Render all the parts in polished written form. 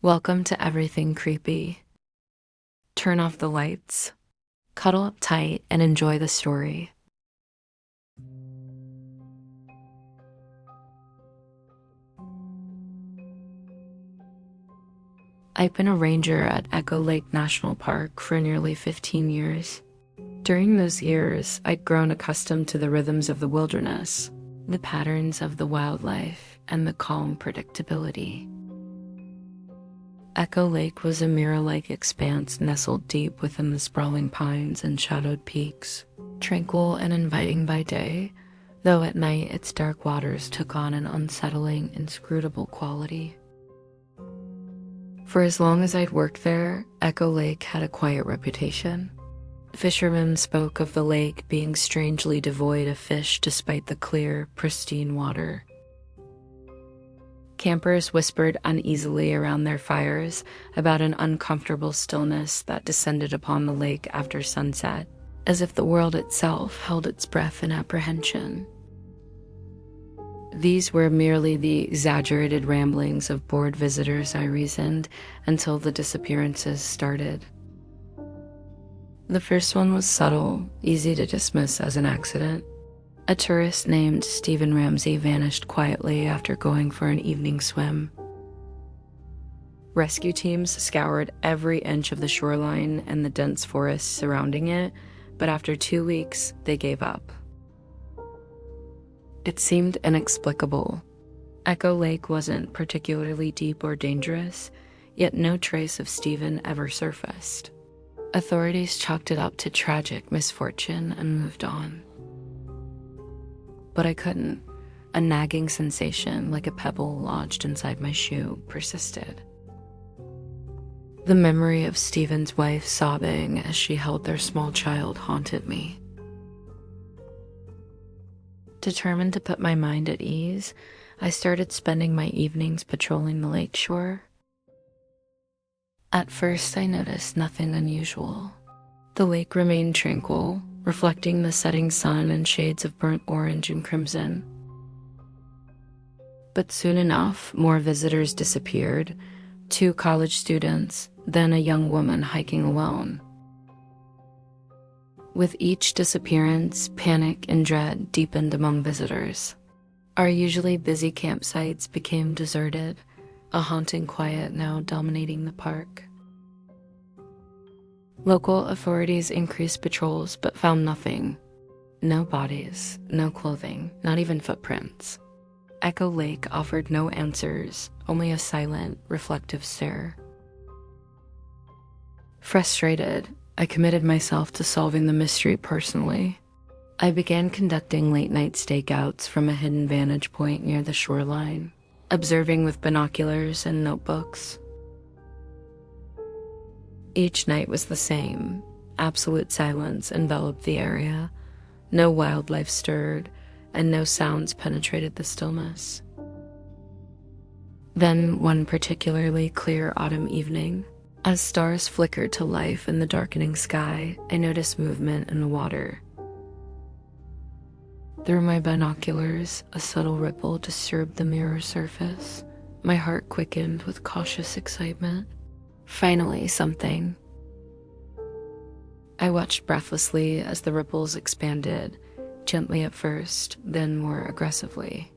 Welcome to Everything Creepy. Turn off the lights, cuddle up tight, and enjoy the story. I've been a ranger at Echo Lake National Park for nearly 15 years. During those years, I'd grown accustomed to the rhythms of the wilderness, the patterns of the wildlife, and the calm predictability. Echo Lake was a mirror-like expanse nestled deep within the sprawling pines and shadowed peaks, tranquil and inviting by day, though at night its dark waters took on an unsettling, inscrutable quality. For as long as I'd worked there, Echo Lake had a quiet reputation. Fishermen spoke of the lake being strangely devoid of fish despite the clear, pristine water. Campers whispered uneasily around their fires about an uncomfortable stillness that descended upon the lake after sunset, as if the world itself held its breath in apprehension. These were merely the exaggerated ramblings of bored visitors, I reasoned, until the disappearances started. The first one was subtle, easy to dismiss as an accident. A tourist named Stephen Ramsey vanished quietly after going for an evening swim. Rescue teams scoured every inch of the shoreline and the dense forests surrounding it, but after 2 weeks, they gave up. It seemed inexplicable. Echo Lake wasn't particularly deep or dangerous, yet no trace of Stephen ever surfaced. Authorities chalked it up to tragic misfortune and moved on. But I couldn't. A nagging sensation, like a pebble lodged inside my shoe, persisted. The memory of Stephen's wife sobbing as she held their small child haunted me. Determined to put my mind at ease, I started spending my evenings patrolling the lakeshore. At first, I noticed nothing unusual. The lake remained tranquil, reflecting the setting sun and shades of burnt orange and crimson. But soon enough, more visitors disappeared, 2 college students, then a young woman hiking alone. With each disappearance, panic and dread deepened among visitors. Our usually busy campsites became deserted, a haunting quiet now dominating the park. Local authorities increased patrols but found nothing. No bodies, no clothing, not even footprints. Echo Lake offered no answers, only a silent, reflective stare. Frustrated, I committed myself to solving the mystery personally. I began conducting late-night stakeouts from a hidden vantage point near the shoreline, observing with binoculars and notebooks. Each night was the same. Absolute silence enveloped the area. No wildlife stirred, and no sounds penetrated the stillness. Then, one particularly clear autumn evening, as stars flickered to life in the darkening sky, I noticed movement in the water. Through my binoculars, a subtle ripple disturbed the mirror surface. My heart quickened with cautious excitement. Finally, something. I watched breathlessly as the ripples expanded, gently at first, then more aggressively.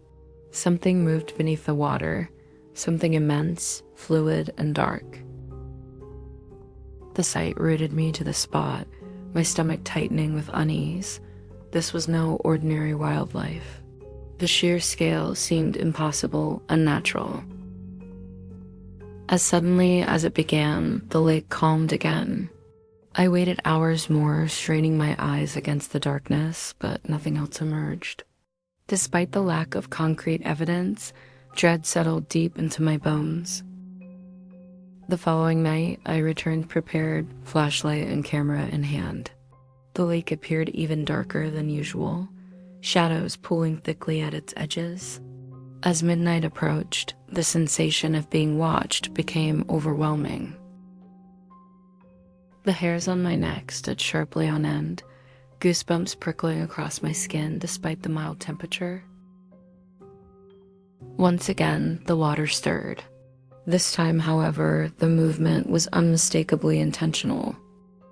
Something moved beneath the water, something immense, fluid, and dark. The sight rooted me to the spot, my stomach tightening with unease. This was no ordinary wildlife. The sheer scale seemed impossible, unnatural. As suddenly as it began, the lake calmed again. I waited hours more, straining my eyes against the darkness, but nothing else emerged. Despite the lack of concrete evidence, dread settled deep into my bones. The following night, I returned prepared, flashlight and camera in hand. The lake appeared even darker than usual, shadows pooling thickly at its edges. As midnight approached, the sensation of being watched became overwhelming. The hairs on my neck stood sharply on end, goosebumps prickling across my skin despite the mild temperature. Once again, the water stirred. This time, however, the movement was unmistakably intentional.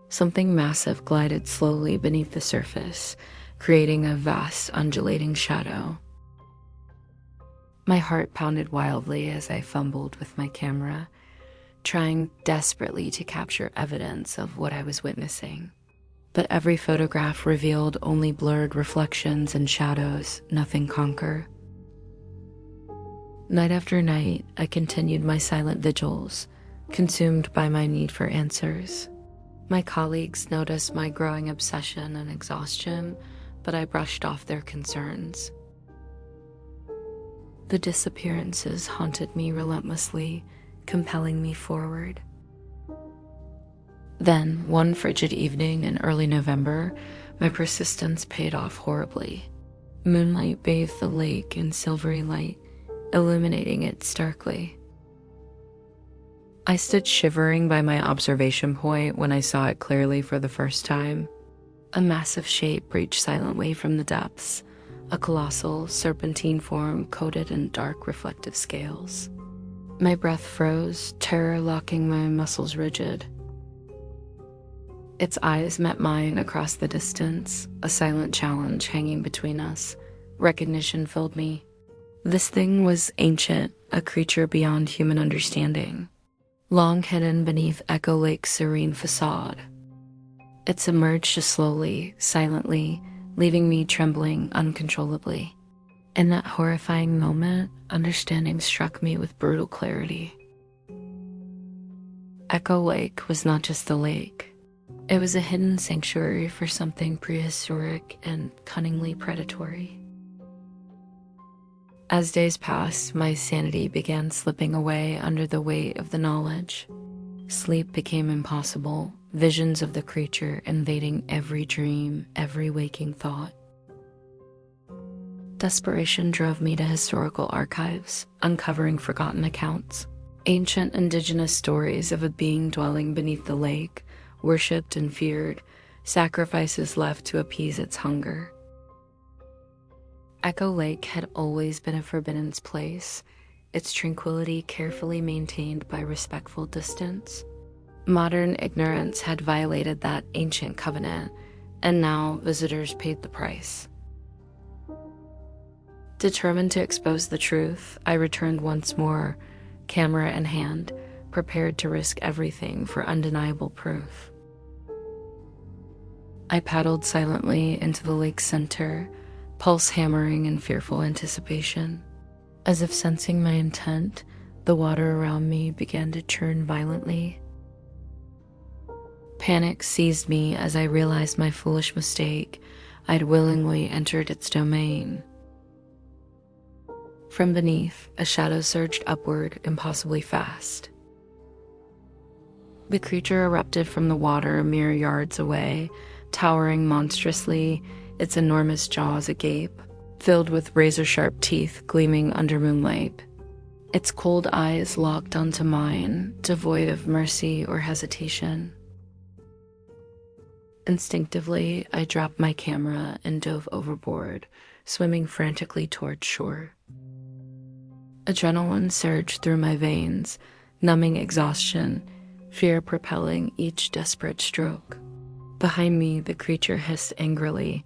Something massive glided slowly beneath the surface, creating a vast, undulating shadow. My heart pounded wildly as I fumbled with my camera, trying desperately to capture evidence of what I was witnessing. But every photograph revealed only blurred reflections and shadows, nothing concrete. Night after night, I continued my silent vigils, consumed by my need for answers. My colleagues noticed my growing obsession and exhaustion, but I brushed off their concerns. The disappearances haunted me relentlessly, compelling me forward. Then, one frigid evening in early November, my persistence paid off horribly. Moonlight bathed the lake in silvery light, illuminating it starkly. I stood shivering by my observation point when I saw it clearly for the first time. A massive shape reached silently from the depths, a colossal, serpentine form coated in dark, reflective scales. My breath froze, terror locking my muscles rigid. Its eyes met mine across the distance, a silent challenge hanging between us. Recognition filled me. This thing was ancient, a creature beyond human understanding, long hidden beneath Echo Lake's serene facade. It submerged slowly, silently, leaving me trembling uncontrollably. In that horrifying moment, understanding struck me with brutal clarity. Echo Lake was not just a lake. It was a hidden sanctuary for something prehistoric and cunningly predatory. As days passed, my sanity began slipping away under the weight of the knowledge. Sleep became impossible, visions of the creature invading every dream, every waking thought. Desperation drove me to historical archives, uncovering forgotten accounts. Ancient indigenous stories of a being dwelling beneath the lake, worshipped and feared, sacrifices left to appease its hunger. Echo Lake had always been a forbidden place, its tranquility carefully maintained by respectful distance. Modern ignorance had violated that ancient covenant, and now visitors paid the price. Determined to expose the truth, I returned once more, camera in hand, prepared to risk everything for undeniable proof. I paddled silently into the lake's center, pulse hammering in fearful anticipation. As if sensing my intent, the water around me began to churn violently. Panic seized me as I realized my foolish mistake. I'd willingly entered its domain. From beneath, a shadow surged upward, impossibly fast. The creature erupted from the water mere yards away, towering monstrously, its enormous jaws agape, filled with razor-sharp teeth gleaming under moonlight. Its cold eyes locked onto mine, devoid of mercy or hesitation. Instinctively, I dropped my camera and dove overboard, swimming frantically toward shore. Adrenaline surged through my veins, numbing exhaustion, fear propelling each desperate stroke. Behind me, the creature hissed angrily,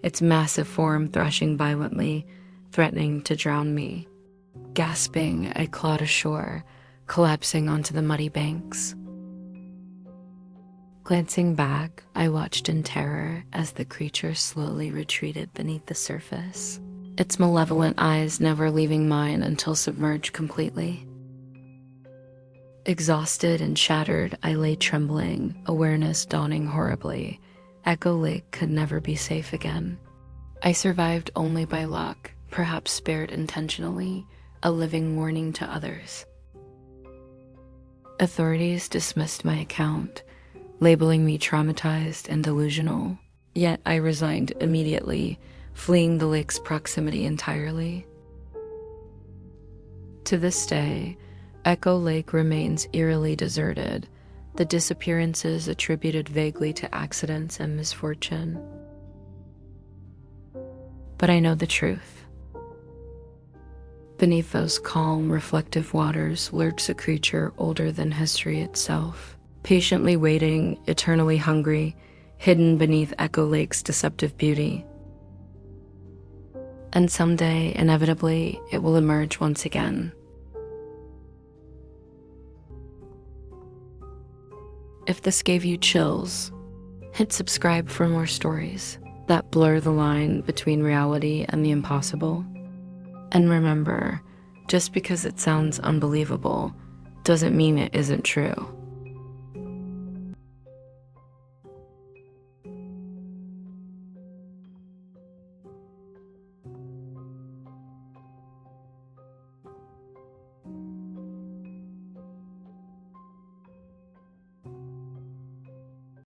its massive form thrashing violently, threatening to drown me. Gasping, I clawed ashore, collapsing onto the muddy banks. Glancing back, I watched in terror as the creature slowly retreated beneath the surface, its malevolent eyes never leaving mine until submerged completely. Exhausted and shattered, I lay trembling, awareness dawning horribly. Echo Lake could never be safe again. I survived only by luck, perhaps spared intentionally, a living warning to others. Authorities dismissed my account, labeling me traumatized and delusional. Yet I resigned immediately, fleeing the lake's proximity entirely. To this day, Echo Lake remains eerily deserted, the disappearances attributed vaguely to accidents and misfortune. But I know the truth. Beneath those calm, reflective waters lurks a creature older than history itself, patiently waiting, eternally hungry, hidden beneath Echo Lake's deceptive beauty. And someday, inevitably, it will emerge once again. If this gave you chills, hit subscribe for more stories that blur the line between reality and the impossible. And remember, just because it sounds unbelievable doesn't mean it isn't true.